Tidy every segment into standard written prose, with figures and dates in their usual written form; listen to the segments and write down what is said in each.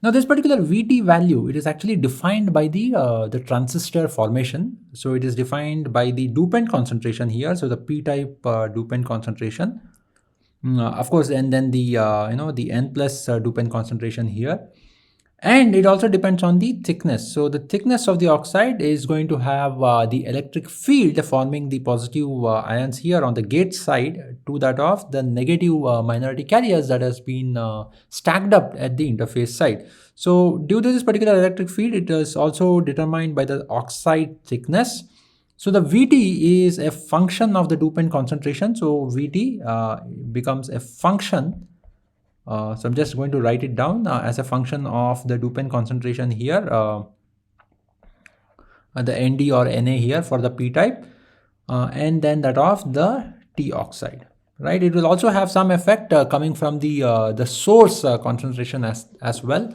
Now this particular VT value, it is actually defined by the transistor formation. So it is defined by the dopant concentration here. So the p-type dopant concentration, of course, and then the the n plus dopant concentration here. And it also depends on the thickness. So the thickness of the oxide is going to have the electric field forming the positive ions here on the gate side to that of the negative minority carriers that has been stacked up at the interface side. So due to this particular electric field, it is also determined by the oxide thickness. So the Vt is a function of the dopant concentration. So Vt becomes a function. So I'm just going to write it down as a function of the dopant concentration here, the Nd or Na here for the p-type, and then that of the T oxide. Right? It will also have some effect coming from the source concentration as well.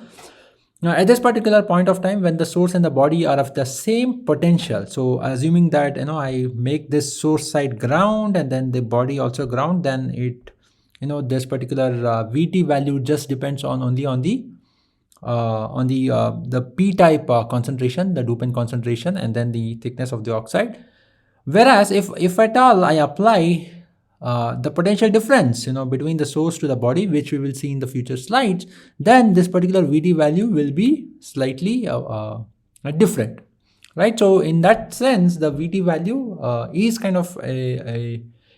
Now, at this particular point of time, when the source and the body are of the same potential, so assuming that I make this source side ground and then the body also ground, then it this particular Vt value just depends only on the p-type concentration, the dopant concentration, and then the thickness of the oxide. Whereas if at all I apply the potential difference between the source to the body, which we will see in the future slides, then this particular Vt value will be slightly different, right? So in that sense, the Vt value is kind of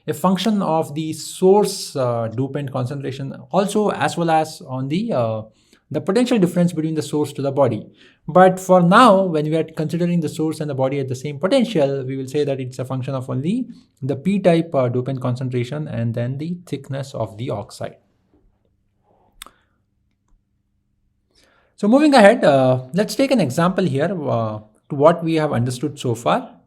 a function of the source dopant concentration also, as well as on the potential difference between the source to the body. But for now, when we are considering the source and the body at the same potential, we will say that it's a function of only the p-type dopant concentration and then the thickness of the oxide. So moving ahead, let's take an example here to what we have understood so far.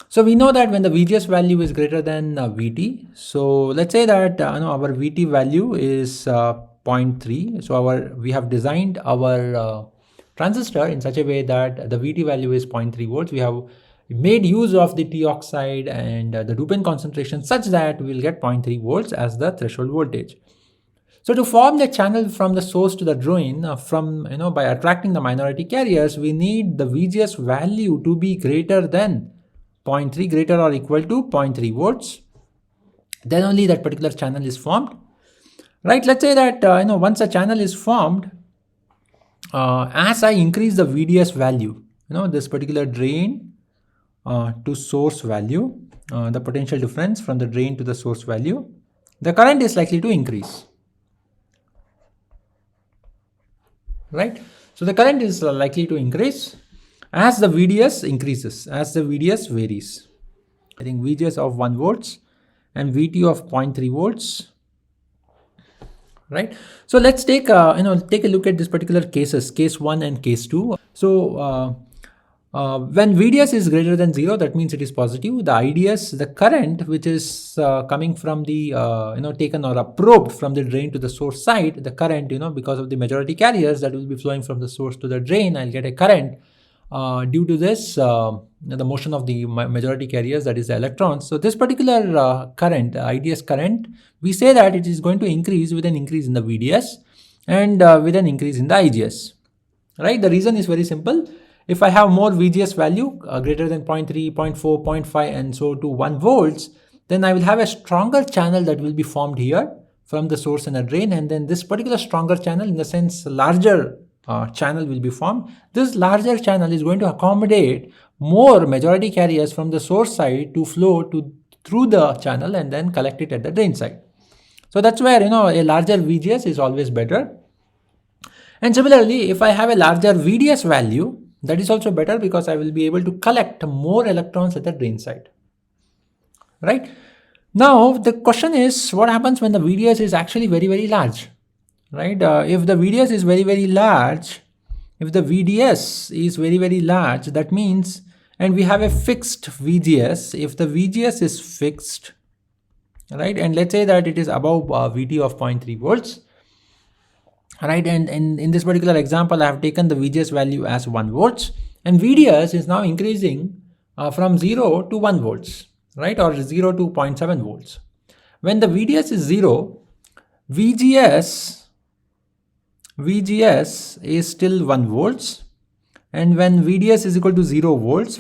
So we know that when the VGS value is greater than Vt, so let's say that our Vt value is 0.3. So we have designed our transistor in such a way that the Vt value is 0.3 volts. We have made use of the T oxide and the dopant concentration such that we will get 0.3 volts as the threshold voltage. So to form the channel from the source to the drain, by attracting the minority carriers, we need the VGS value to be greater than 0.3, greater or equal to 0.3 volts. Then only that particular channel is formed. Right? Let's say that once a channel is formed, as I increase the VDS value, this particular drain to source value, the potential difference from the drain to the source value, the current is likely to increase. Right? So the current is likely to increase as the VDS increases, as the VDS varies. I think VGS of 1 volts and VT of 0.3 volts. Right? So let's take a look at this particular cases, case 1 and case 2. So when VDS is greater than 0, that means it is positive. The IDS, the current which is coming from the taken or probed from the drain to the source side, the current because of the majority carriers that will be flowing from the source to the drain, I'll get a current due to this the motion of the majority carriers, that is the electrons. So this particular current, IDS current, we say that it is going to increase with an increase in the VDS and with an increase in the IGS. Right? The reason is very simple. If I have more VGS value greater than 0.3, 0.4, 0.5 and so to 1 volts, then I will have a stronger channel that will be formed here from the source and the drain, and then this particular stronger channel, in the sense larger channel will be formed. This larger channel is going to accommodate more majority carriers from the source side to flow through the channel and then collect it at the drain side. So that's where a larger VGS is always better. And similarly, if I have a larger VDS value, that is also better because I will be able to collect more electrons at the drain side. Right? Now the question is, what happens when the VDS is actually very, very large? Right? If the VDS is very, very large, if the VDS is very, very large, that means, and we have a fixed VGS, if the VGS is fixed, right, and let's say that it is above VT of 0.3 volts, right, and in this particular example, I have taken the VGS value as 1 volts, and VDS is now increasing from 0 to 1 volts, right, or 0 to 0.7 volts. When the VDS is 0, VGS VGS is still 1 volts, and when VDS is equal to 0 volts,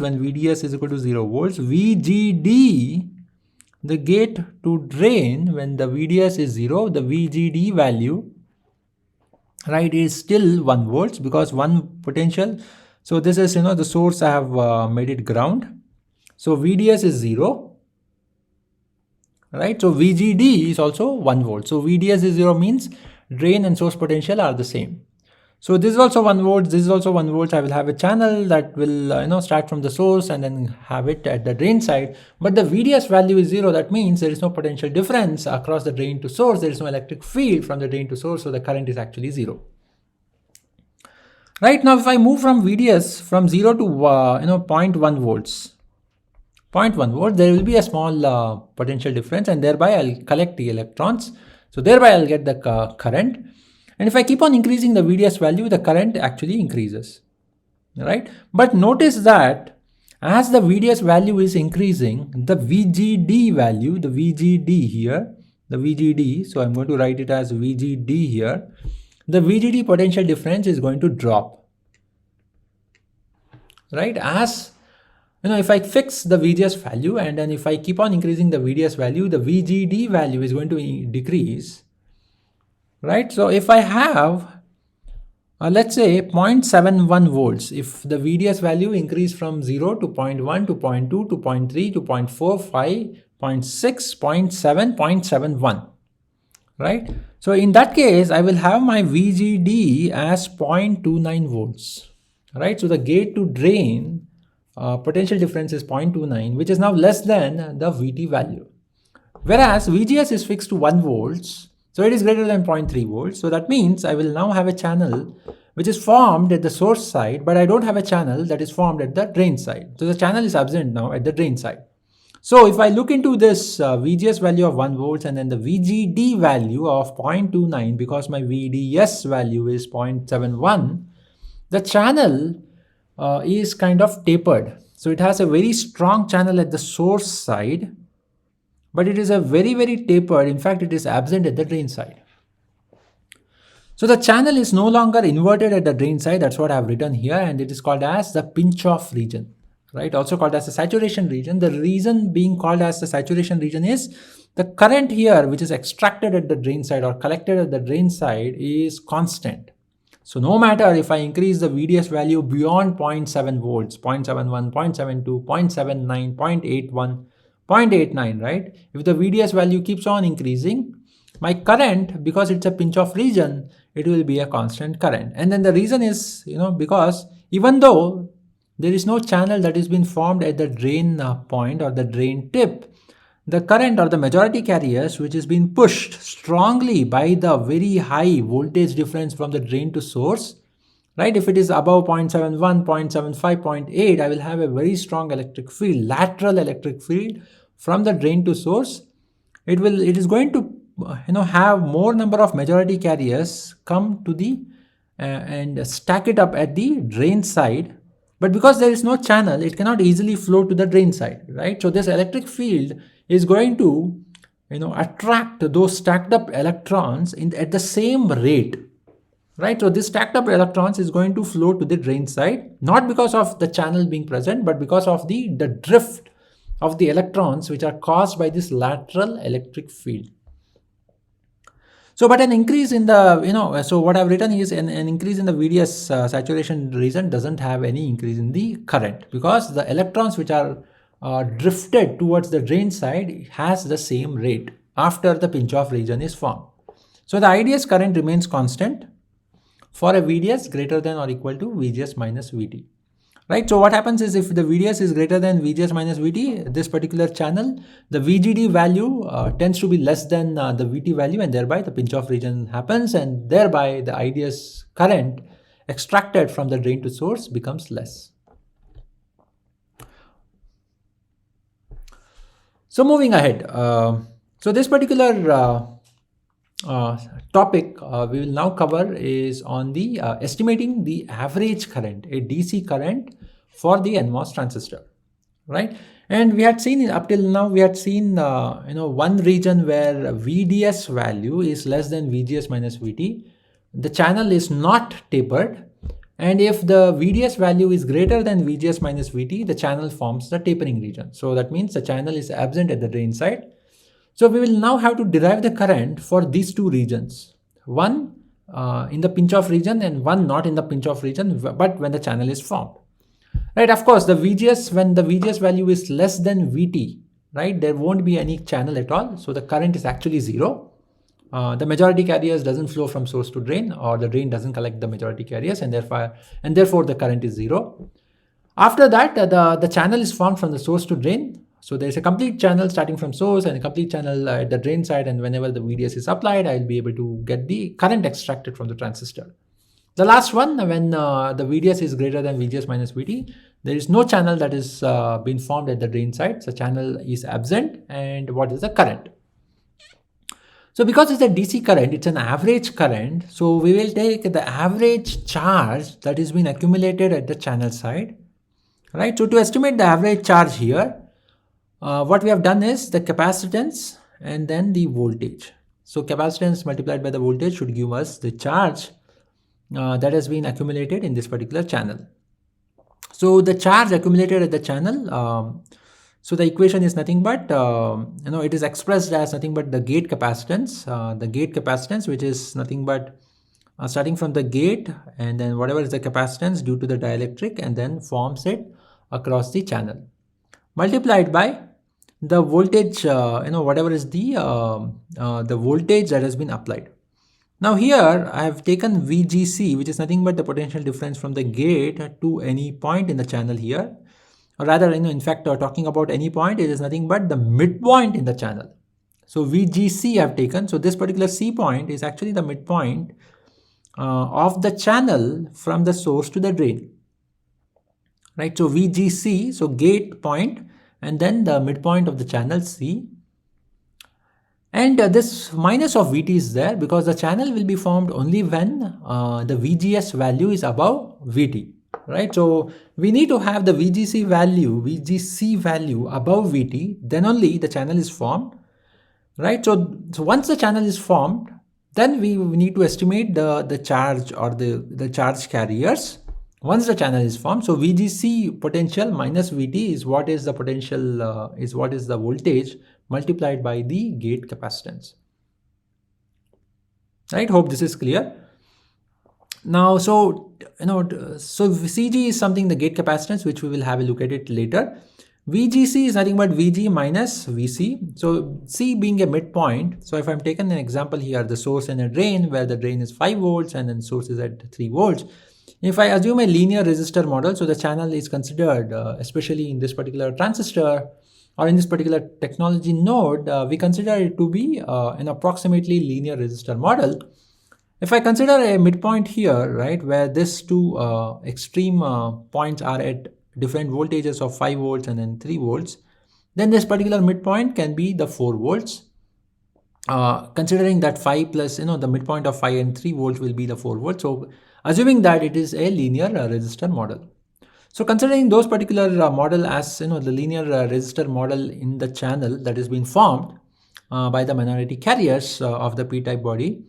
VGD, the gate to drain, when the VDS is 0, the VGD value, right, is still 1 volts because one potential. So this is, the source, I have made it ground. So VDS is 0, right? So VGD is also 1 volt. So VDS is 0 means drain and source potential are the same. So this is also 1 volt, this is also 1 volt. I will have a channel that will start from the source and then have it at the drain side. But the VDS value is 0. That means there is no potential difference across the drain to source. There is no electric field from the drain to source. So the current is actually 0. Right now, if I move from VDS from 0 to 0.1 volts, 0.1 volt, there will be a small potential difference, and thereby I'll collect the electrons. So thereby I'll get the current. And if I keep on increasing the VDS value, the current actually increases, right? But notice that as the VDS value is increasing, the VGD value, the VGD here, the VGD, so I'm going to write it as VGD here, the VGD potential difference is going to drop, right? As if I fix the VGS value and then if I keep on increasing the VDS value, the VGD value is going to decrease, right? So if I have, let's say 0.71 volts, if the VDS value increase from 0 to 0.1 to 0.2 to 0.3 to 0.4, 5, 0.6, 0.7, 0.71, right? So in that case, I will have my VGD as 0.29 volts, right? So the gate to drain potential difference is 0.29, which is now less than the VT value. Whereas VGS is fixed to 1 volts, so it is greater than 0.3 volts. So that means I will now have a channel which is formed at the source side, but I don't have a channel that is formed at the drain side. So the channel is absent now at the drain side. So if I look into this VGS value of 1 volts and then the VGD value of 0.29, because my VDS value is 0.71, the channel is kind of tapered. So it has a very strong channel at the source side, but it is a very, very tapered. In fact, it is absent at the drain side. So the channel is no longer inverted at the drain side. That's what I have written here, and it is called as the pinch-off region, right? Also called as the saturation region. The reason being called as the saturation region is the current here, which is extracted at the drain side or collected at the drain side, is constant. So no matter if I increase the VDS value beyond 0.7 volts, 0.71, 0.72, 0.79, 0.81, 0.89, right? If the VDS value keeps on increasing, my current, because it's a pinch-off region, it will be a constant current. And then the reason is, because even though there is no channel that has been formed at the drain point or the drain tip, the current or the majority carriers, which is being pushed strongly by the very high voltage difference from the drain to source, right? If it is above 0.71, 0.75, 0.8, I will have a very strong electric field, lateral electric field from the drain to source. It is going to have more number of majority carriers come to the and stack it up at the drain side. But because there is no channel, it cannot easily flow to the drain side, right? So this electric field is going to attract those stacked up electrons at the same rate, right? So this stacked up electrons is going to flow to the drain side, not because of the channel being present, but because of the drift of the electrons which are caused by this lateral electric field. So, but an increase in the, so what I've written is an increase in the VDS saturation region doesn't have any increase in the current, because the electrons which are drifted towards the drain side has the same rate after the pinch-off region is formed. So the IDS current remains constant for a VDS greater than or equal to VGS minus VT. Right? So what happens is, if the VDS is greater than VGS minus VT, this particular channel, the VGD value tends to be less than the VT value, and thereby the pinch-off region happens, and thereby the IDS current extracted from the drain to source becomes less. So moving ahead, so this particular topic we will now cover is on the estimating the average current, a DC current for the NMOS transistor, right? And we had seen up till now, we had seen one region where VDS value is less than VGS minus VT, the channel is not tapered, and if the VDS value is greater than VGS minus VT, the channel forms the tapering region. So that means the channel is absent at the drain side. So we will now have to derive the current for these two regions, one in the pinch-off region and one not in the pinch-off region, but when the channel is formed. Right, of course, the VGS, when the VGS value is less than VT, right, there won't be any channel at all. So the current is actually zero. The majority carriers doesn't flow from source to drain, or the drain doesn't collect the majority carriers, and therefore the current is zero. After that, the channel is formed from the source to drain. So there's a complete channel starting from source and a complete channel at the drain side, and whenever the VDS is applied, I'll be able to get the current extracted from the transistor. The last one, when the VDS is greater than VGS minus VT, there is no channel that is been formed at the drain side. So channel is absent, and what is the current? So because it's a DC current, it's an average current. So we will take the average charge that is being accumulated at the channel side, right? So to estimate the average charge here, what we have done is the capacitance and then the voltage. So capacitance multiplied by the voltage should give us the charge that has been accumulated in this particular channel. So the charge accumulated at the channel, so the equation is nothing but, it is expressed as nothing but the gate capacitance, which is nothing but starting from the gate and then whatever is the capacitance due to the dielectric, and then forms it across the channel, multiplied by the voltage, whatever is the voltage that has been applied. Now here I have taken VGC, which is nothing but the potential difference from the gate to any point in the channel here. Or rather, in fact, talking about any point, it is nothing but the midpoint in the channel. So VGC I have taken. So this particular C point is actually the midpoint of the channel from the source to the drain. Right. So VGC, so gate point, and then the midpoint of the channel C. And this minus of VT is there because the channel will be formed only when the VGS value is above VT. Right, so we need to have the VGC value above VT, then only the channel is formed. Right, so once the channel is formed, then we need to estimate the charge or the charge carriers once the channel is formed. So VGC potential minus VT is what is the potential, is what is the voltage multiplied by the gate capacitance. Right, hope this is clear. Now, so CG is something, the gate capacitance, which we will have a look at it later. VGC is nothing but VG minus VC. So C being a midpoint. So if I'm taking an example here, the source and a drain, where the drain is 5 volts and then source is at 3 volts. If I assume a linear resistor model, so the channel is considered, especially in this particular transistor or in this particular technology node, we consider it to be an approximately linear resistor model. If I consider a midpoint here, right, where these two extreme points are at different voltages of 5 volts and then 3 volts, then this particular midpoint can be the 4 volts. Considering that 5 plus, the midpoint of 5 and 3 volts will be the 4 volts. So assuming that it is a linear resistor model. So considering those particular model as, the linear resistor model in the channel that is being formed by the minority carriers of the p-type body,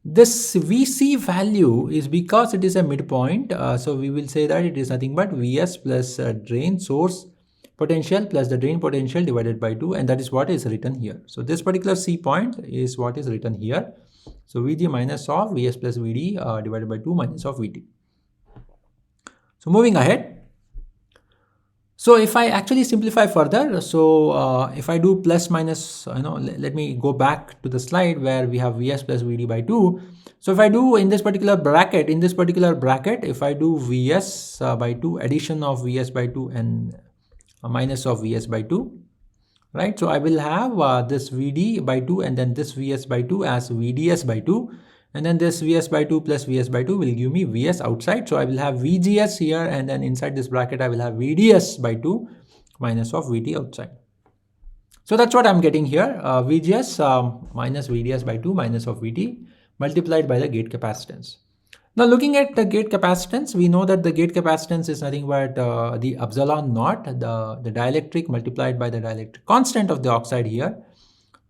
this VC value is because it is a midpoint. So we will say that it is nothing but Vs plus drain source potential plus the drain potential divided by 2, and that is what is written here. So this particular C point is what is written here. So Vg minus of Vs plus Vd divided by 2 minus of Vt. So moving ahead. So if I actually simplify further, so if I do plus minus, let me go back to the slide where we have Vs plus Vd by 2. So if I do in this particular bracket, if I do Vs by 2, addition of Vs by 2 and minus of Vs by 2, right? So I will have this Vd by 2 and then this Vs by 2 as Vds by 2. And then this Vs by 2 plus Vs by 2 will give me Vs outside. So I will have VGS here, and then inside this bracket I will have VDS by 2 minus of Vt outside. So that's what I'm getting here. VGS minus VDS by 2 minus of Vt multiplied by the gate capacitance. Now looking at the gate capacitance, we know that the gate capacitance is nothing but the epsilon naught, the dielectric multiplied by the dielectric constant of the oxide here,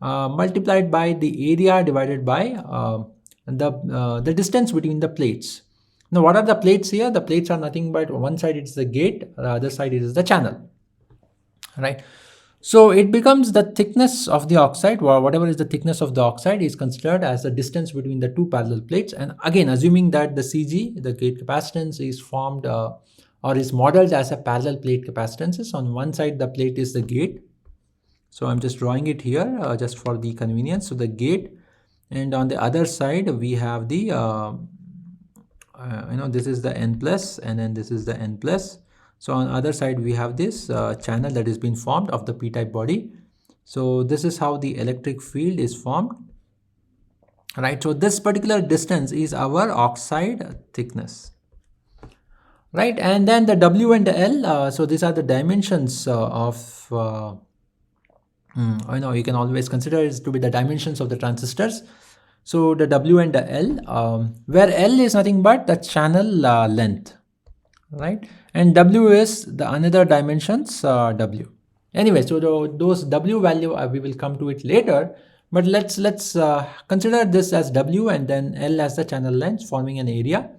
multiplied by the area divided by the distance between the plates. Now, what are the plates here? The plates are nothing but one side it's the gate, the other side is the channel, right? So it becomes the thickness of the oxide, or whatever is the thickness of the oxide is considered as the distance between the two parallel plates. And again, assuming that the CG, the gate capacitance, is formed or is modeled as a parallel plate capacitances. On one side, the plate is the gate. So I'm just drawing it here just for the convenience. So the gate, and on the other side, we have the, this is the N plus, and then this is the N plus. So on the other side, we have this channel that has been formed of the p-type body. So this is how the electric field is formed, right? So this particular distance is our oxide thickness, right? And then the W and the L, so these are the dimensions of, you can always consider it to be the dimensions of the transistors. So the W and the L, where L is nothing but the channel length, right? And W is the another dimensions W. Anyway, so those W value we will come to it later, but let's consider this as W and then L as the channel length forming an area.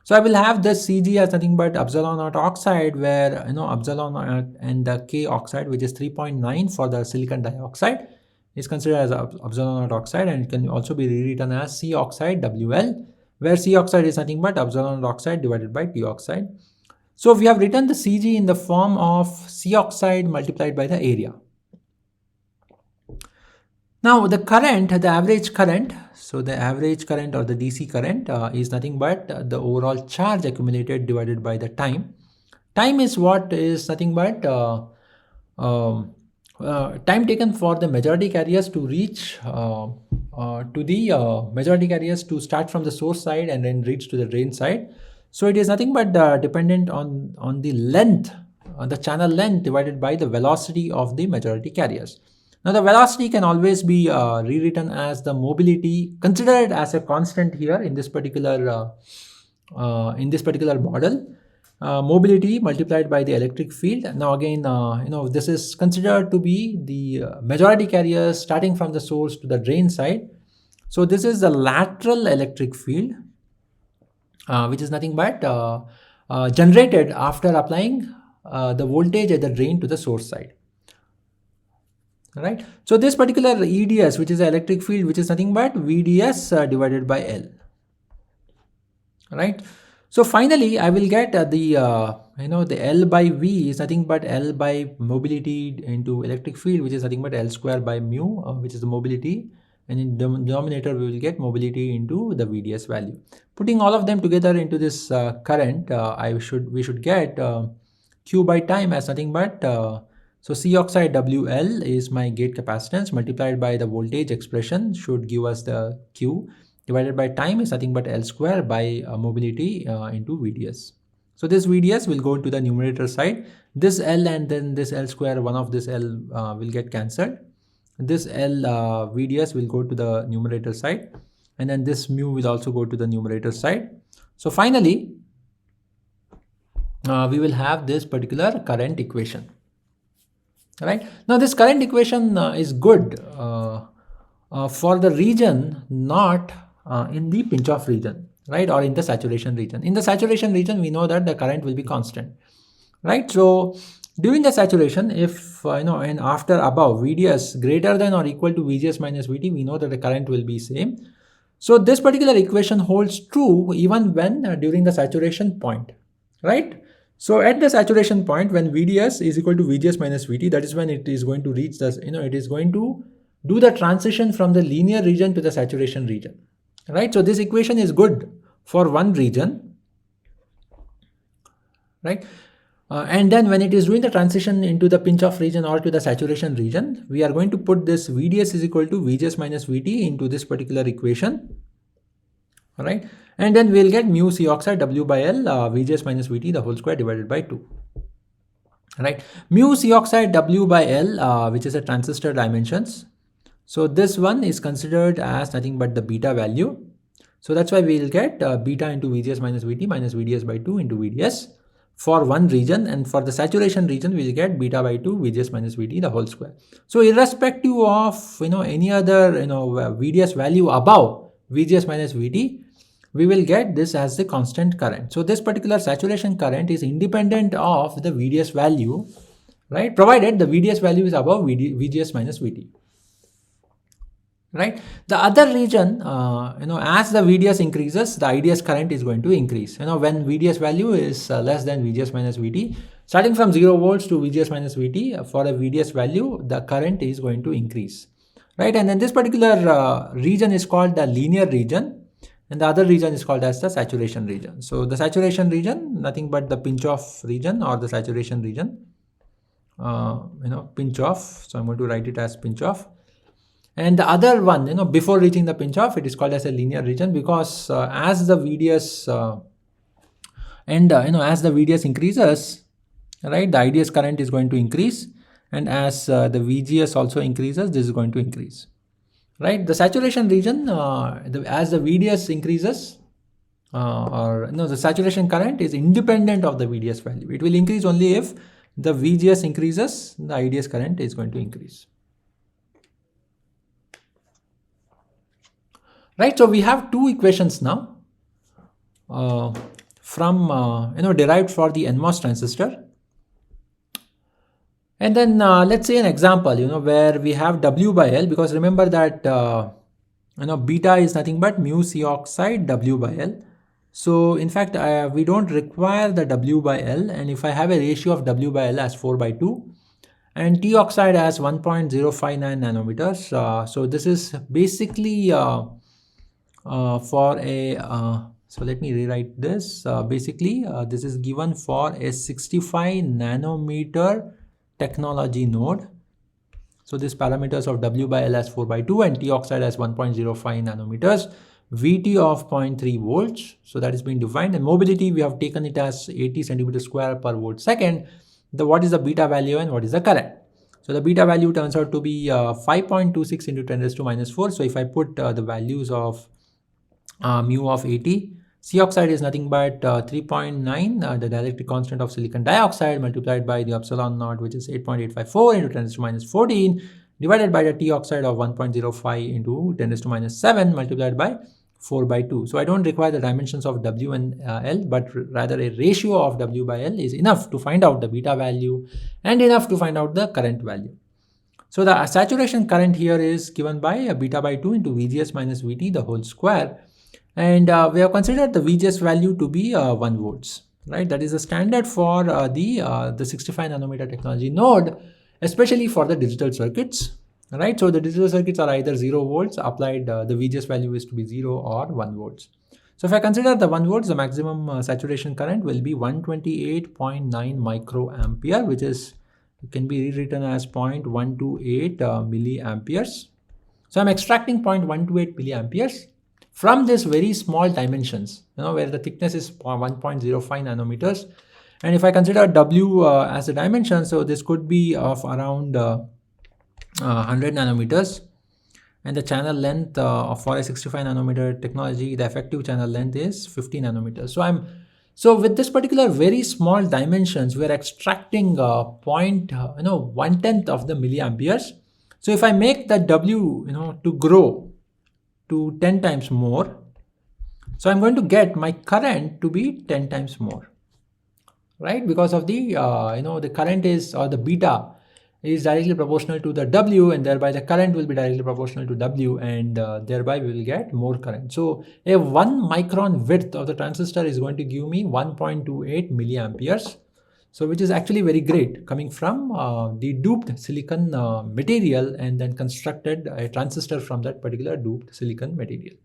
So I will have this CG as nothing but epsilon naught oxide, where epsilon naught and the K oxide, which is 3.9 for the silicon dioxide, is considered as epsilon naught oxide, and it can also be rewritten as C oxide WL, where C oxide is nothing but epsilon naught oxide divided by T oxide. So we have written the CG in the form of C oxide multiplied by the area. Now the current, the average current, so the average current or the DC current is nothing but the overall charge accumulated divided by the time. Time is what is nothing but time taken for the majority carriers to reach majority carriers to start from the source side and then reach to the drain side. So it is nothing but dependent on the length, the channel length divided by the velocity of the majority carriers. Now the velocity can always be rewritten as the mobility, considered as a constant here in this particular model. Mobility multiplied by the electric field. Now again, this is considered to be the majority carriers starting from the source to the drain side. So this is the lateral electric field, which is nothing but generated after applying the voltage at the drain to the source side. Right. So this particular EDS, which is the electric field, which is nothing but VDS divided by L. Right. So finally, I will get the L by V is nothing but L by mobility into electric field, which is nothing but L square by mu, which is the mobility, and in the denominator we will get mobility into the VDS value. Putting all of them together into this current, we should get Q by time as nothing but so C oxide WL is my gate capacitance multiplied by the voltage expression should give us the Q, divided by time is nothing but L square by mobility into VDS. So this VDS will go to the numerator side. This L and then this L square, one of this L will get cancelled. This L VDS will go to the numerator side, and then this mu will also go to the numerator side. So finally, we will have this particular current equation. Right. Now this current equation is good for the region not in the pinch-off region, right, or in the saturation region. In the saturation region, we know that the current will be constant, right? So during the saturation, if and after above VDS greater than or equal to VGS minus VT, we know that the current will be same. So this particular equation holds true even when during the saturation point, right? So at the saturation point, when VDS is equal to VGS minus VT, that is when it is going to reach the, it is going to do the transition from the linear region to the saturation region, right? So this equation is good for one region, right? And then when it is doing the transition into the pinch-off region or to the saturation region, we are going to put this VDS is equal to VGS minus VT into this particular equation, all right? And then we'll get mu C oxide W by L VGS minus VT the whole square divided by 2. Right. Mu C oxide W by L, which is a transistor dimensions. So this one is considered as nothing but the beta value. So that's why we'll get beta into VGS minus VT minus VDS by 2 into VDS for one region, and for the saturation region we'll get beta by 2 VGS minus VT the whole square. So irrespective of any other VDS value above, VGS minus VT, we will get this as the constant current. So this particular saturation current is independent of the VDS value, right? Provided the VDS value is above VGS minus VT. Right. The other region, as the VDS increases, the IDS current is going to increase. When VDS value is less than VGS minus VT, starting from 0 volts to VGS minus VT, for a VDS value, the current is going to increase. Right. And then this particular region is called the linear region, and the other region is called as the saturation region. So the saturation region, nothing but the pinch off region or the saturation region, pinch off. So I'm going to write it as pinch off. And the other one, before reaching the pinch off, it is called as a linear region, because as the VDS as the VDS increases, right, the IDS current is going to increase, and as the VGS also increases, this is going to increase, right? The saturation region, as the VDS increases, the saturation current is independent of the VDS value. It will increase only if the VGS increases, the IDS current is going to increase. Right, so we have two equations now derived for the NMOS transistor. And then let's say an example, where we have W by L, because remember that beta is nothing but mu C oxide W by L. So in fact, we don't require the W by L, and if I have a ratio of W by L as 4 by 2 and T oxide as 1.059 nanometers, so this is basically for a so let me rewrite this. Basically this is given for a 65 nanometer technology node. So these parameters of W by L as 4 by 2 and T oxide as 1.05 nanometers, VT of 0.3 volts. So that is being defined, and mobility we have taken it as 80 centimeters square per volt second. What is the beta value and what is the current? So the beta value turns out to be 5.26 into 10 raised to minus 4. So if I put the values of mu of 80, C oxide is nothing but 3.9, the dielectric constant of silicon dioxide, multiplied by the epsilon naught, which is 8.854 into 10 raised to minus 14, divided by the T oxide of 1.05 into 10 raised to minus 7, multiplied by 4 by 2. So I don't require the dimensions of W and L, but rather a ratio of W by L is enough to find out the beta value and enough to find out the current value. So the saturation current here is given by a beta by 2 into VGS minus VT the whole square. And we have considered the VGS value to be 1 volts, right? That is the standard for the 65 nanometer technology node, especially for the digital circuits, right? So the digital circuits are either 0 volts applied, the VGS value is to be 0 or 1 volts. So if I consider the 1 volts, the maximum saturation current will be 128.9 microampere, which is can be rewritten as 0.128 milliamperes. So I'm extracting 0.128 milliamperes from this very small dimensions, where the thickness is 1.05 nanometers. And if I consider W as a dimension, so this could be of around 100 nanometers. And the channel length for a 65 nanometer technology, the effective channel length is 50 nanometers. So with this particular very small dimensions, we are extracting 1/10 of the milliamperes. So if I make the W, to grow to 10 times more, so I'm going to get my current to be 10 times more, right? Because of the, the current is, or the beta is directly proportional to the W, and thereby the current will be directly proportional to W, and thereby we will get more current. So a 1 micron width of the transistor is going to give me 1.28 milliamperes. So which is actually very great, coming from the doped silicon material, and then constructed a transistor from that particular doped silicon material.